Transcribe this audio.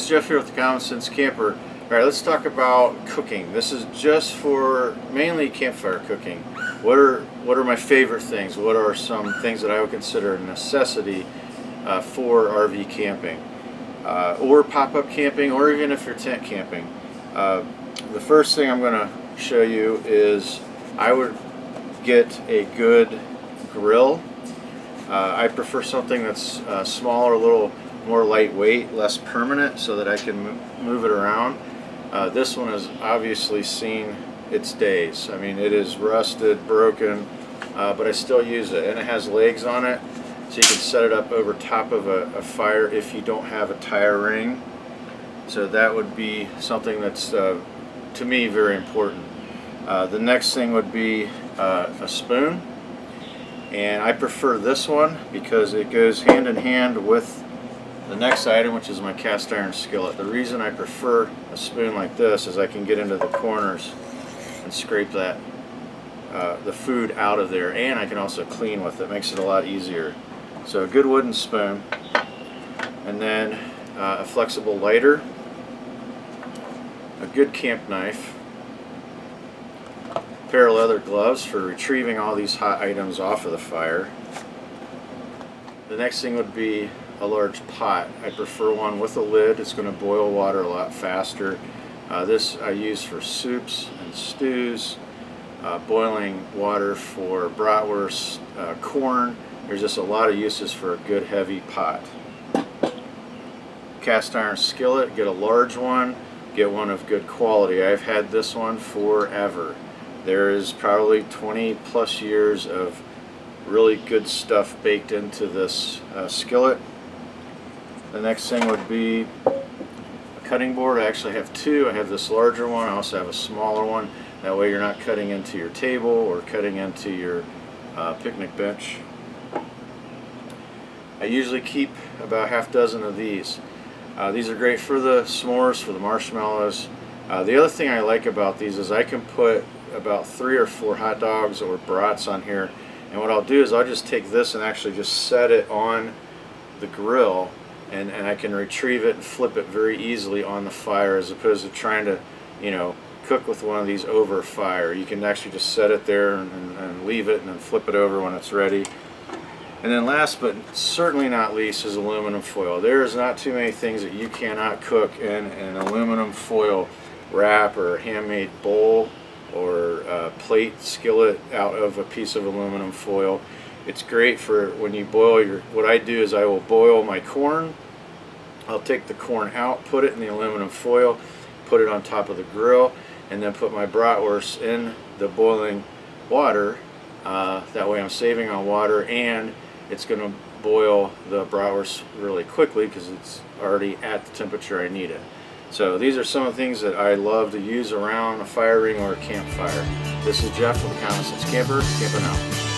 Jeff here with the Common Sense Camper. Alright, let's talk about cooking. This is just for mainly campfire cooking. What are my favorite things? What are some things that I would consider a necessity for RV camping? Or pop-up camping, or even if you're tent camping. The first thing I'm going to show you is I would get a good grill. I prefer something that's smaller, a little more lightweight, less permanent, so that I can move it around. This one has obviously seen its days. I mean, it is rusted, broken, but I still use it, and it has legs on it, so you can set it up over top of a fire if you don't have a tire ring. So that would be something that's to me very important. The next thing would be a spoon, and I prefer this one because it goes hand in hand with the next item, which is my cast iron skillet. The reason I prefer a spoon like this is I can get into the corners and scrape that the food out of there, and I can also clean with it. Makes it a lot easier. So a good wooden spoon, and then a flexible lighter, a good camp knife, a pair of leather gloves for retrieving all these hot items off of the fire. The next thing would be a large pot. I prefer one with a lid. It's going to boil water a lot faster. This I use for soups and stews, boiling water for bratwurst, corn. There's just a lot of uses for a good heavy pot. Cast iron skillet, get a large one, get one of good quality. I've had this one forever. There is probably 20 plus years of really good stuff baked into this skillet. The next thing would be a cutting board. I actually have two. I have this larger one. I also have a smaller one. That way you're not cutting into your table or cutting into your picnic bench. I usually keep about half dozen of these. These are great for the s'mores, for the marshmallows. The other thing I like about these is I can put about 3 or 4 hot dogs or brats on here, and what I'll do is I'll just take this and actually just set it on the grill, and I can retrieve it and flip it very easily on the fire, as opposed to trying to, you know, cook with one of these over fire. You can actually just set it there and leave it and then flip it over when it's ready. And then last but certainly not least is aluminum foil. There is not too many things that you cannot cook in an aluminum foil wrap or a handmade bowl or plate skillet out of a piece of aluminum foil. It's great for when you boil your, what I do is I will boil my corn. I'll take the corn out, put it in the aluminum foil, put it on top of the grill, and then put my bratwurst in the boiling water. That way I'm saving on water, and it's going to boil the bratwurst really quickly because it's already at the temperature I need it. So these are some of the things that I love to use around a fire ring or a campfire. This is Jeff with the Common Sense Camper, camping out.